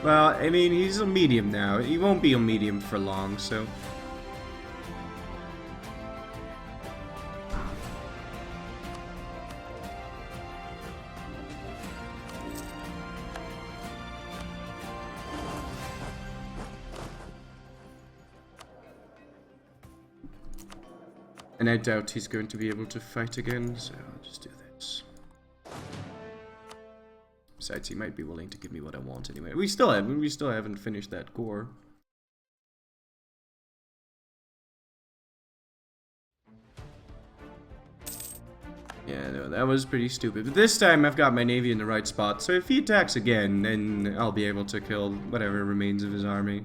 Well, I mean, he's a medium now. He won't be a medium for long, so... And I doubt he's going to be able to fight again, so I'll just do this. Besides, he might be willing to give me what I want anyway. We still haven't finished that core. Yeah, no, that was pretty stupid. But this time I've got my navy in the right spot, so if he attacks again, then I'll be able to kill whatever remains of his army.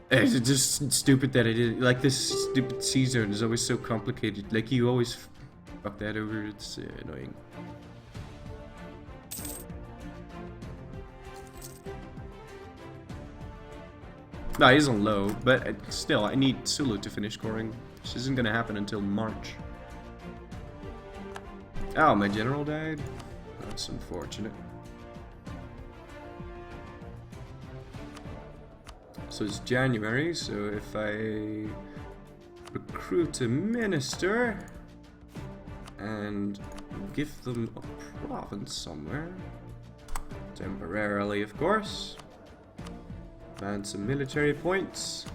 It's just stupid that it is, like, this stupid sea zone is always so complicated. Like, you always fuck that over, it's annoying. No, he's on low, but still, I need Sulu to finish scoring. This isn't gonna happen until March. Oh, my general died? That's unfortunate. So it's January, so if I recruit a minister and give them a province somewhere, temporarily of course, and some military points,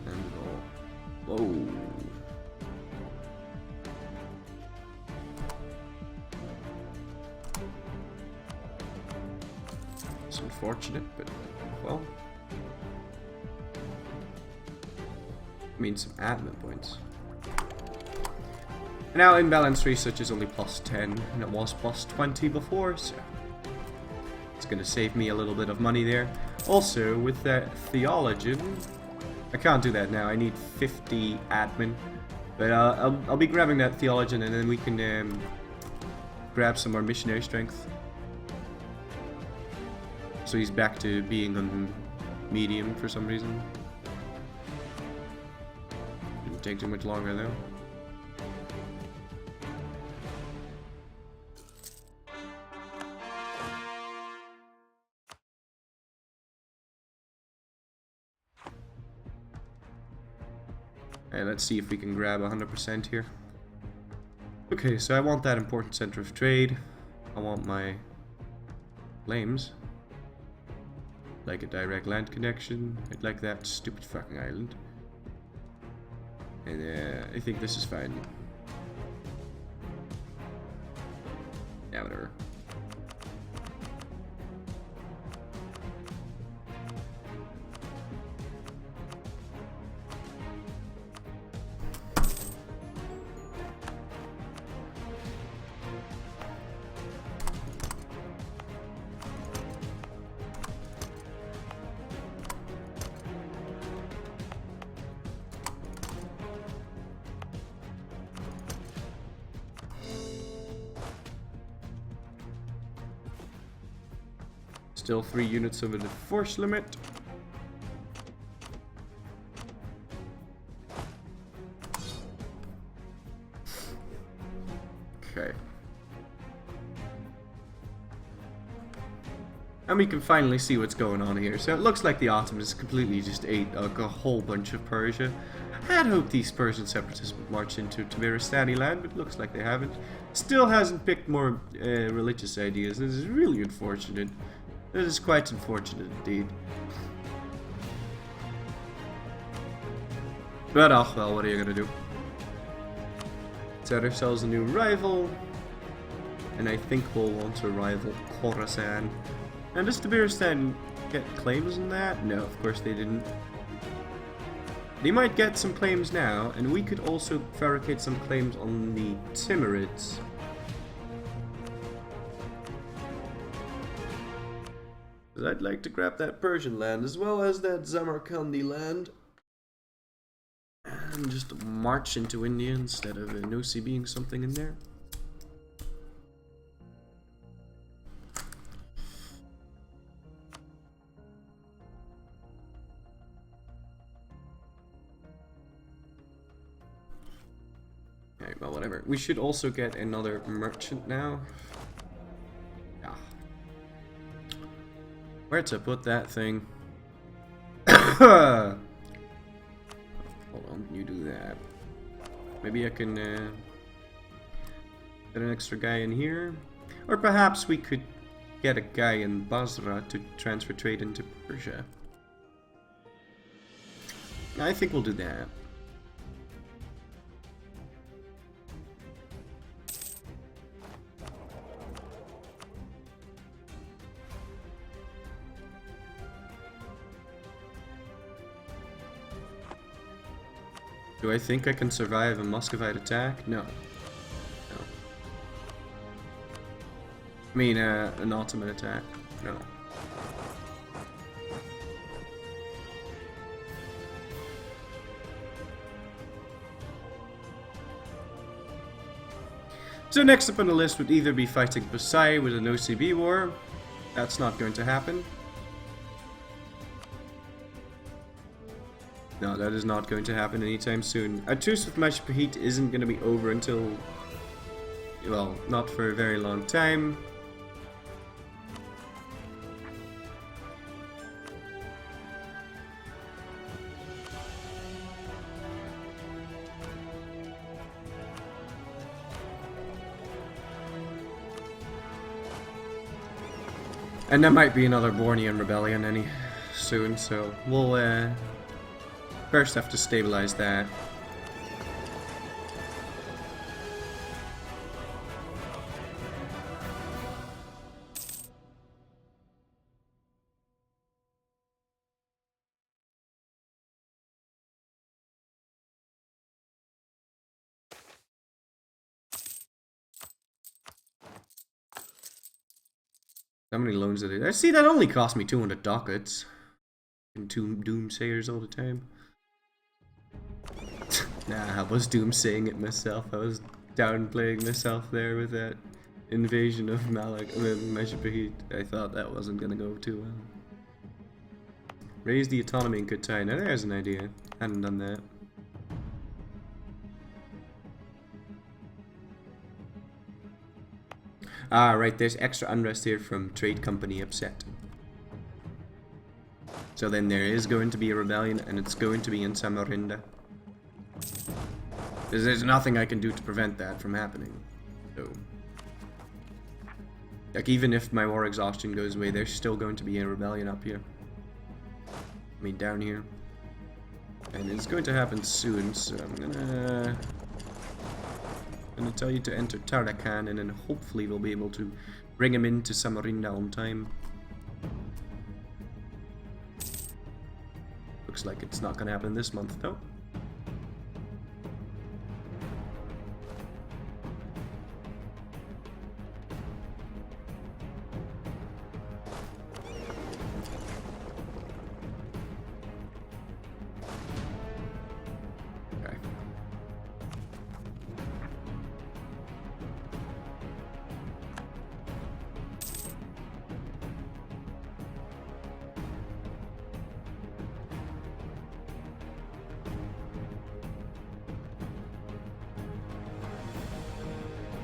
and whoa. It's unfortunate, but well, I mean some admin points. Now imbalance research is only +10, and it was +20 before, so it's gonna save me a little bit of money there. Also, with that theologian, I can't do that now. I need 50 admin, but I'll be grabbing that theologian, and then we can grab some more missionary strength. So he's back to being on medium for some reason. Didn't take too much longer though. Okay, let's see if we can grab 100% here. Okay, so I want that important center of trade. I want my claims. Like a direct land connection. I'd like that stupid fucking island. And I think this is fine. Yeah, whatever. Still 3 units over the force limit. Okay. And we can finally see what's going on here. So it looks like the Ottomans completely just ate a whole bunch of Persia. I had hoped these Persian separatists would march into Tabaristani land, but it looks like they haven't. Still hasn't picked more religious ideas. This is really unfortunate. This is quite unfortunate indeed. But oh well, what are you gonna do? Set ourselves a new rival. And I think we'll want to rival Khorasan. And does Tabaristan get claims on that? No, of course they didn't. They might get some claims now, and we could also fabricate some claims on the Timurids. I'd like to grab that Persian land as well as that Samarkandi land. And just march into India instead of Nusi being something in there. Alright, well whatever. We should also get another merchant now. Yeah. Where to put that thing? Hold on, you do that. Maybe I can get an extra guy in here. Or perhaps we could get a guy in Basra to transfer trade into Persia. I think we'll do that. Do I think I can survive a Muscovite attack? No. No. I mean, an Ottoman attack? No. So next up on the list would either be fighting Versailles with an OCB war. That's not going to happen. No, that is not going to happen anytime soon. A truce with Mashpahit isn't going to be over until... well, not for a very long time. And there might be another Bornean rebellion soon, so we'll first have to stabilize that. How many loans did I see? That only cost me 200 ducats. And 2 doomsayers all the time. Nah, I was doomsaying it myself. I was downplaying myself there with that invasion of Mashpahit. I thought that wasn't gonna go too well. Raise the autonomy in Kutai. Now there's an idea. Hadn't done that. Ah, right, there's extra unrest here from trade company upset. So then there is going to be a rebellion, and it's going to be in Samarinda. Because there's nothing I can do to prevent that from happening. So, like, even if my war exhaustion goes away, there's still going to be a rebellion up here. I mean, down here. And it's going to happen soon, so I'm gonna tell you to enter Tarakan, and then hopefully we'll be able to bring him into Samarinda on time. Looks like it's not gonna happen this month, though.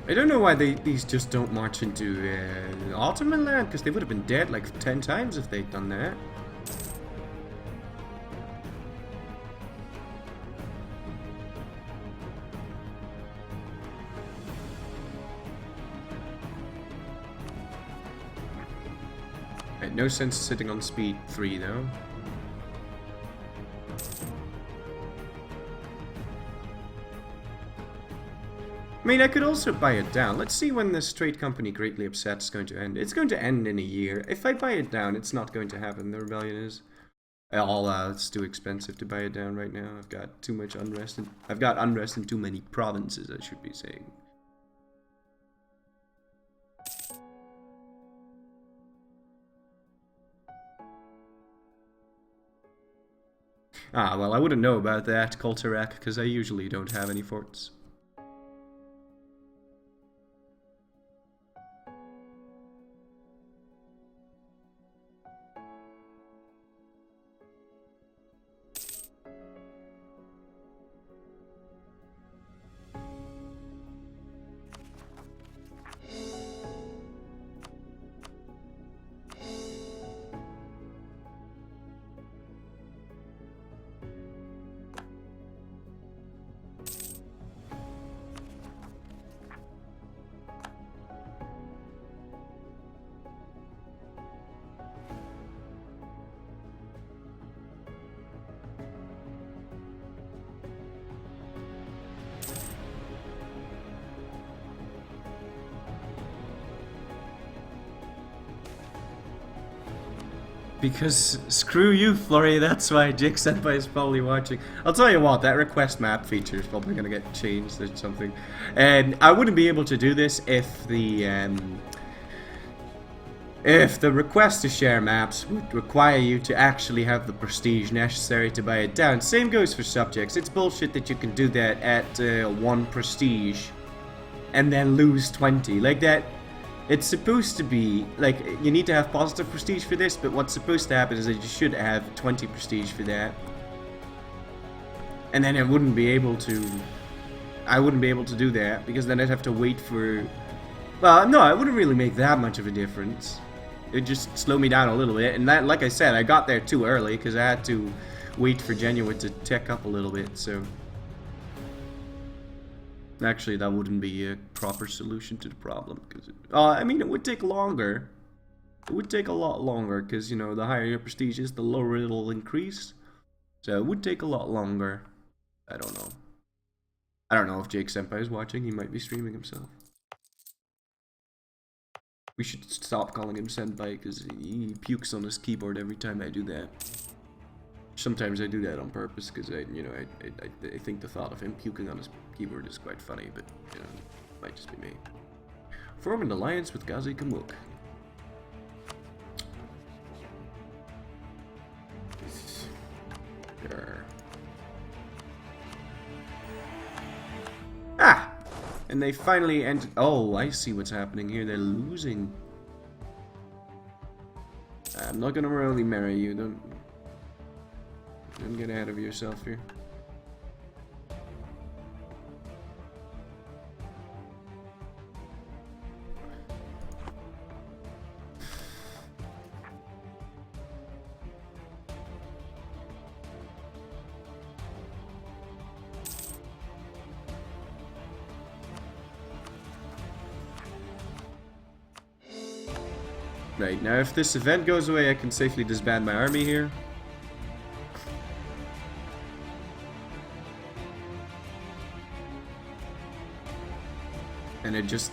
I don't know why these just don't march into Ottoman land, because they would have been dead like 10 times if they'd done that. Right, no sense sitting on speed 3 though. I mean, I could also buy it down. Let's see when this trade company greatly upset is going to end. It's going to end in a year. If I buy it down, it's not going to happen. The rebellion is. It's too expensive to buy it down right now. I've got too much unrest. I've got unrest in too many provinces, I should be saying. Ah, well, I wouldn't know about that, Koltarak, because I usually don't have any forts. Because screw you, Flurry, that's why Jake Senpai is probably watching. I'll tell you what, that request map feature is probably going to get changed or something. And I wouldn't be able to do this if the request to share maps would require you to actually have the prestige necessary to buy it down. Same goes for subjects. It's bullshit that you can do that at 1 prestige and then lose 20. Like that. It's supposed to be, like, you need to have positive prestige for this, but what's supposed to happen is that you should have 20 prestige for that. And then I wouldn't be able to do that, because then I'd have to wait for... Well, no, it wouldn't really make that much of a difference. It'd just slow me down a little bit, and that, like I said, I got there too early, because I had to wait for Genuine to tech up a little bit, so... Actually, that wouldn't be a proper solution to the problem, because I mean, it would take longer. It would take a lot longer, because, you know, the higher your prestige is, the lower it'll increase. So it would take a lot longer. I don't know. I don't know if Jake Senpai is watching. He might be streaming himself. We should stop calling him Senpai, because he pukes on his keyboard every time I do that. Sometimes I do that on purpose because I think the thought of him puking on his keyboard is quite funny, but you know, it might just be me. Form an alliance with Gazi Kamuk. Sure. Ah! And they finally entered. Oh, I see what's happening here. They're losing. I'm not gonna really marry you. Don't get ahead of yourself here. Right, now if this event goes away, I can safely disband my army here. And it just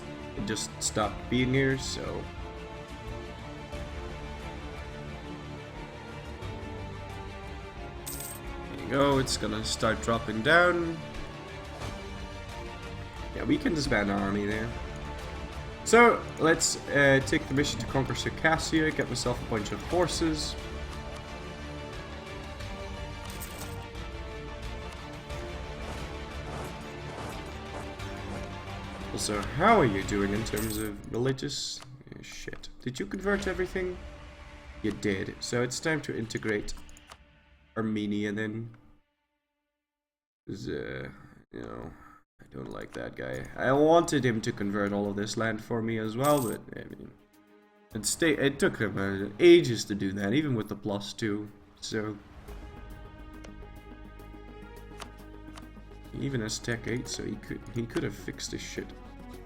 stopped being here, so there you go, it's gonna start dropping down. Yeah, we can disband our army there. So let's take the mission to conquer Circassia, get myself a bunch of horses. So how are you doing in terms of religious? Shit. Did you convert everything? You did. So it's time to integrate Armenia then. Because, you know, I don't like that guy. I wanted him to convert all of this land for me as well, but, I mean, it took him ages to do that, even with the +2. So, he even has Tech 8, so he could have fixed this shit.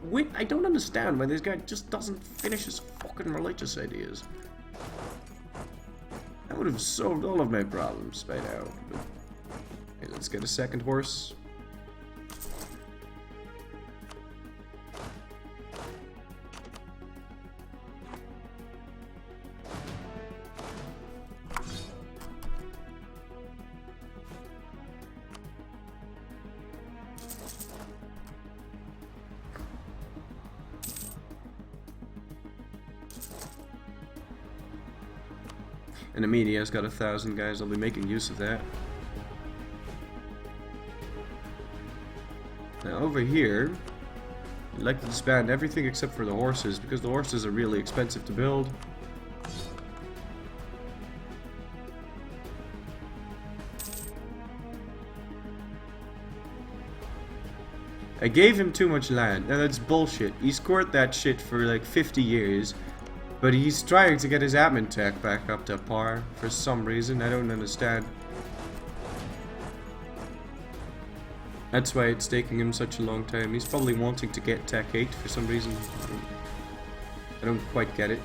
Wait, I don't understand why this guy just doesn't finish his fucking religious ideas. That would have solved all of my problems by now. But, hey, let's get a second horse. And Amelia's got 1,000 guys. I'll be making use of that. Now over here, I'd like to disband everything except for the horses, because the horses are really expensive to build. I gave him too much land. Now that's bullshit. He scored that shit for like 50 years. But he's trying to get his admin tech back up to par for some reason. I don't understand. That's why it's taking him such a long time. He's probably wanting to get Tech 8 for some reason. I don't quite get it.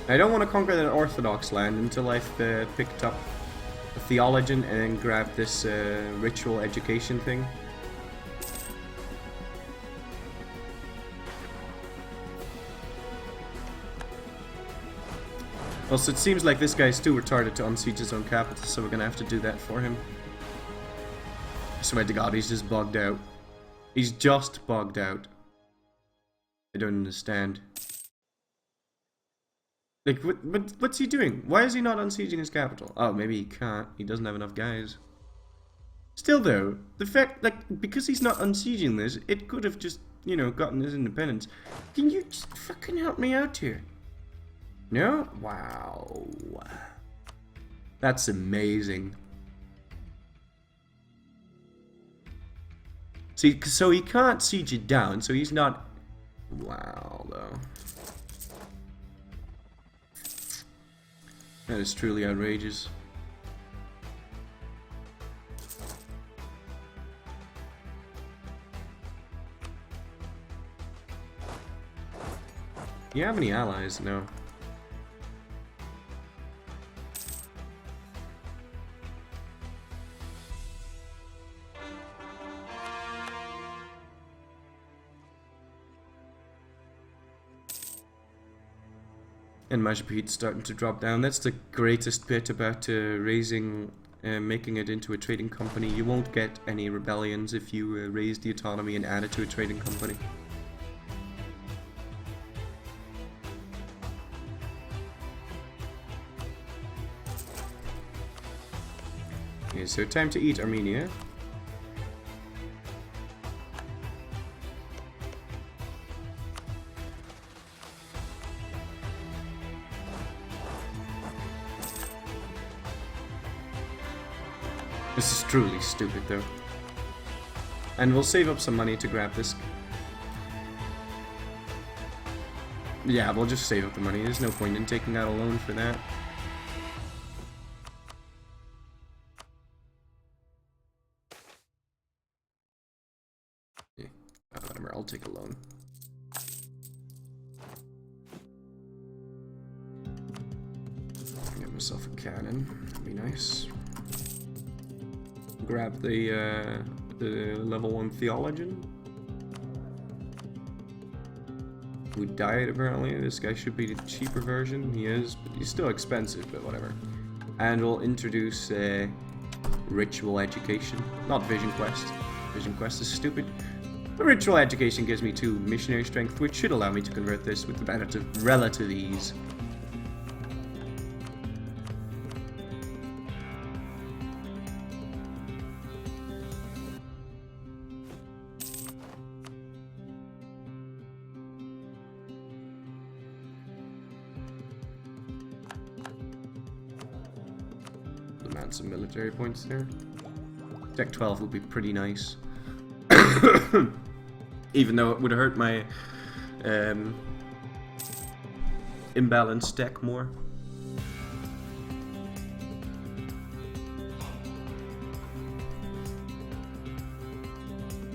I don't want to conquer that Orthodox land until I've picked up the theologian and then grab this ritual education thing. Also, it seems like this guy's too retarded to unsiege his own capital, so we're gonna have to do that for him. I swear to God, he's just bugged out. He's just bugged out. I don't understand. Like, what's he doing? Why is he not unsieging his capital? Oh, maybe he can't. He doesn't have enough guys. Still, though, the fact, like, because he's not unsieging this, it could have just, you know, gotten his independence. Can you just fucking help me out here? No? Wow. That's amazing. See, so he can't siege it down, so he's not... Wow, though. That is truly outrageous. Do you have any allies? No. And Majapahit's starting to drop down. That's the greatest bit about raising, making it into a trading company. You won't get any rebellions if you raise the autonomy and add it to a trading company. Okay, so time to eat Armenia. This is truly stupid, though. And we'll save up some money to grab this. Yeah, we'll just save up the money. There's no point in taking out a loan for that. Yeah, whatever, I'll take a loan. Get myself a cannon. That'd be nice. Grab the level 1 theologian. Who died apparently. This guy should be the cheaper version. He is, but he's still expensive, but whatever. And we'll introduce ritual education. Not vision quest. Vision quest is stupid. But ritual education gives me 2 missionary strength, which should allow me to convert this with relative ease. Some military points there. Tech 12 would be pretty nice. Even though it would hurt my imbalanced tech more.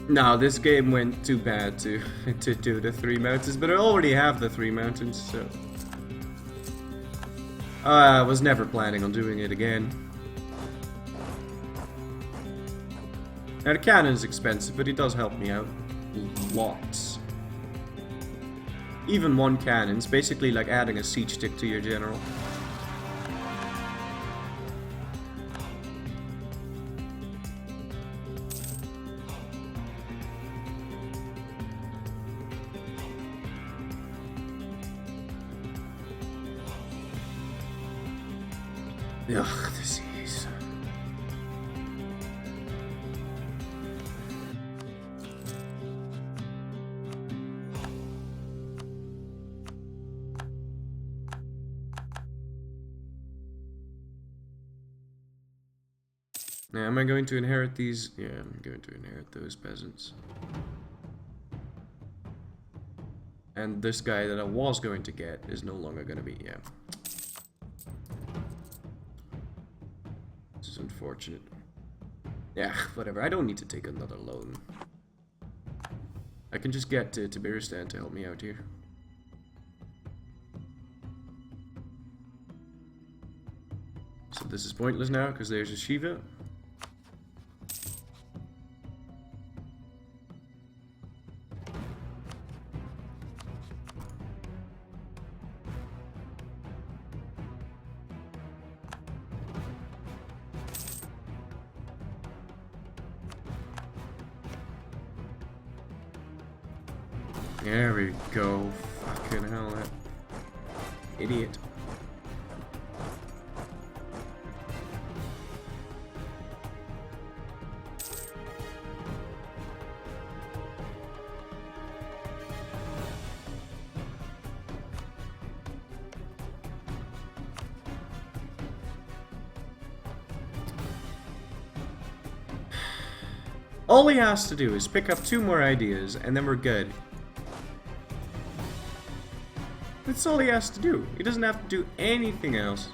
No, this game went too bad to do the 3 mountains, but I already have the 3 mountains, so I was never planning on doing it again. Now the cannon is expensive, but it does help me out lots. Even 1 cannon's basically like adding a siege stick to your general. Ugh, this is... Now, am I going to inherit these? Yeah, I'm going to inherit those peasants. And this guy that I was going to get is no longer going to be, yeah. This is unfortunate. Yeah, whatever. I don't need to take another loan. I can just get Tabaristan to help me out here. So this is pointless now because there's a Shiva. There we go. Fucking hell, that idiot. All he has to do is pick up 2 more ideas, and then we're good. That's all he has to do. He doesn't have to do anything else.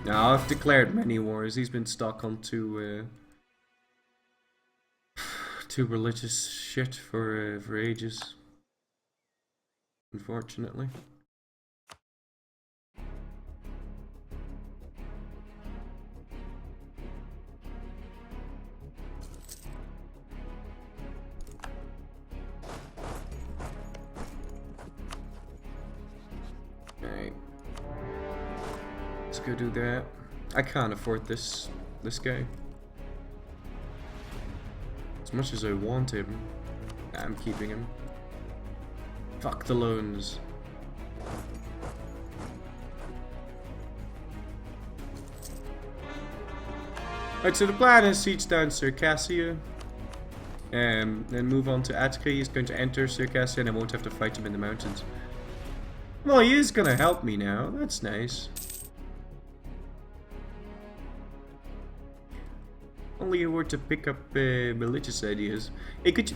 Now, I've declared many wars. He's been stuck on too religious shit for ages. Unfortunately. Alright. Let's go do that. I can't afford this guy. As much as I want him, I'm keeping him. Fuck the loans. Alright, so the plan is siege down Circassia. Then move on to Attica. He's going to enter Circassia and I won't have to fight him in the mountains. Well, he is gonna help me now. That's nice. Only you were to pick up religious ideas. Hey, could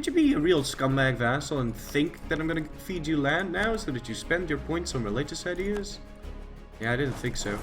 you be a real scumbag vassal and think that I'm gonna feed you land now so that you spend your points on religious ideas? Yeah, I didn't think so.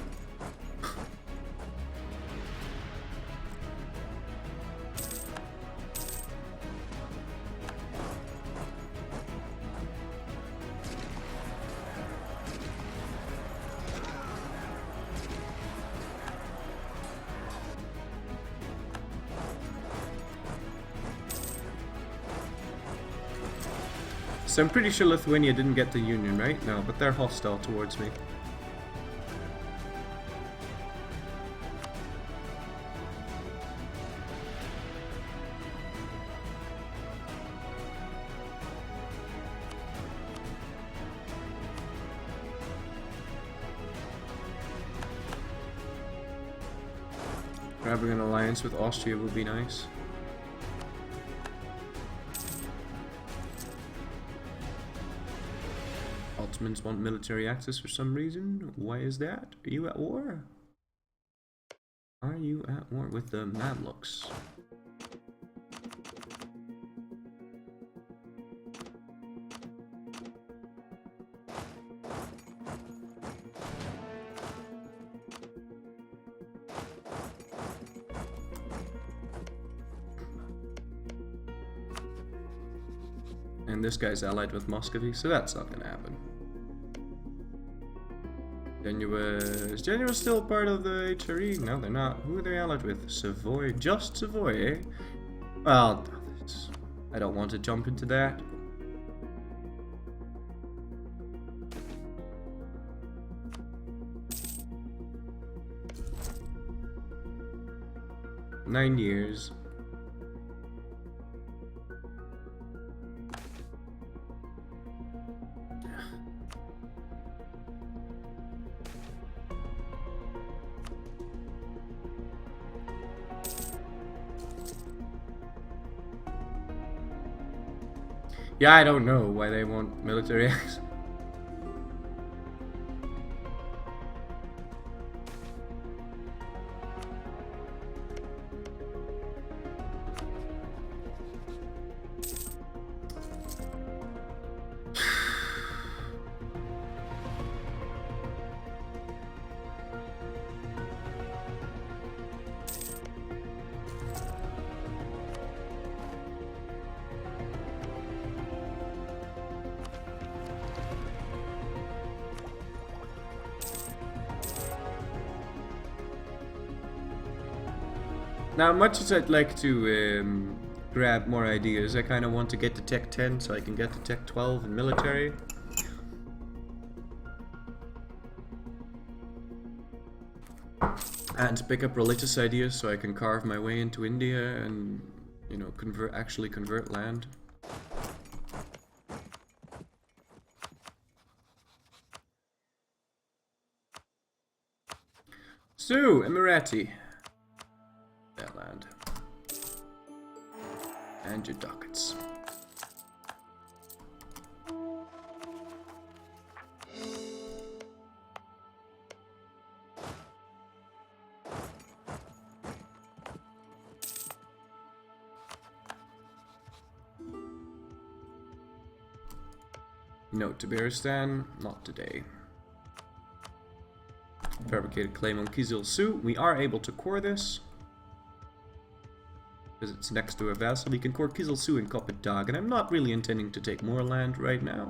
So I'm pretty sure Lithuania didn't get the Union, right? No, but they're hostile towards me. Grabbing an alliance with Austria would be nice. Ottomans want military access for some reason. Why is that? Are you at war? Are you at war with the Mamluks? And this guy's allied with Muscovy, so that's not gonna happen. Is Genoa still part of the HRE? No, they're not. Who are they allied with? Savoy. Just Savoy, eh? Well, I don't want to jump into that. Nine years. Yeah, I don't know why they want military access. Now, much as I'd like to grab more ideas, I kind of want to get to Tech 10 so I can get to Tech 12 in military. And pick up religious ideas so I can carve my way into India and, you know, actually convert land. So, Emirati. That land. And your ducats. Note to Beristan, not today. Fabricated claim on Kizil Su. We are able to core this. Because it's next to a vassal. We can core Kizil Su and Kopit Dag. And I'm not really intending to take more land right now.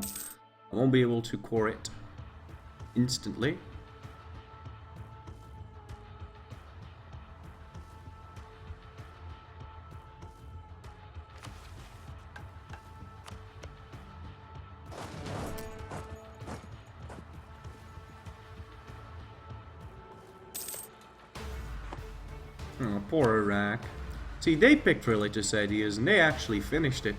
I won't be able to core it instantly. Oh, poor Iraq. See, they picked religious ideas and they actually finished it.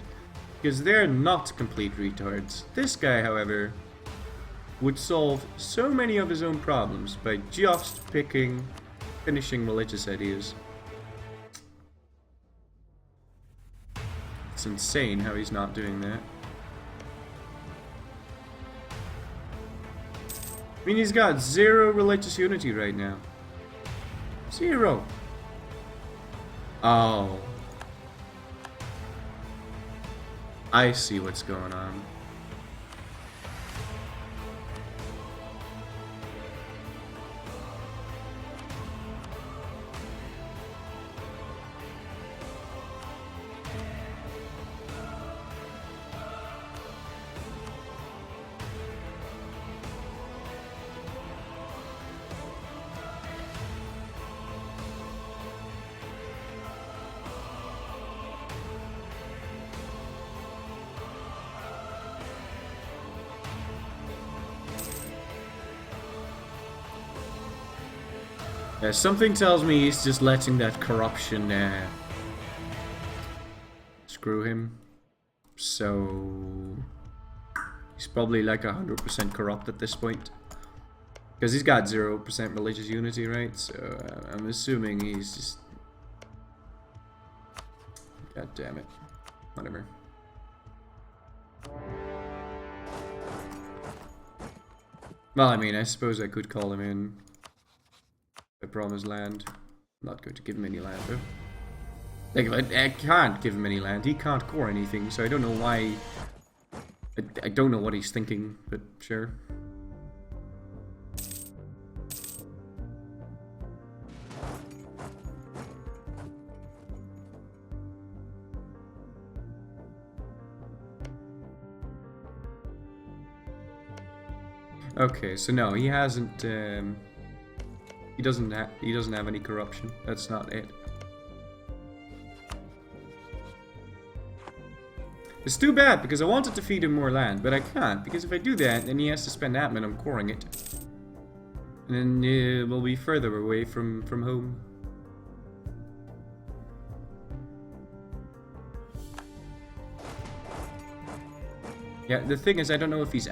Because they're not complete retards. This guy, however, would solve so many of his own problems by just finishing religious ideas. It's insane how he's not doing that. I mean, he's got 0 religious unity right now. 0. Oh. I see what's going on. Yeah, something tells me he's just letting that corruption screw him. So he's probably like 100% corrupt at this point. Because he's got 0% religious unity, right? So I'm assuming he's just... God damn it. Whatever. Well, I mean, I suppose I could call him in. I promise land. I'm not going to give him any land though. Like, I can't give him any land. He can't core anything, so I don't know why. I don't know what he's thinking, but sure. Okay, so no, he hasn't. He doesn't have any corruption. That's not it. It's too bad because I wanted to feed him more land, but I can't because if I do that, then he has to spend admin on coring it, and then we'll be further away from home. Yeah, the thing is, I don't know if he's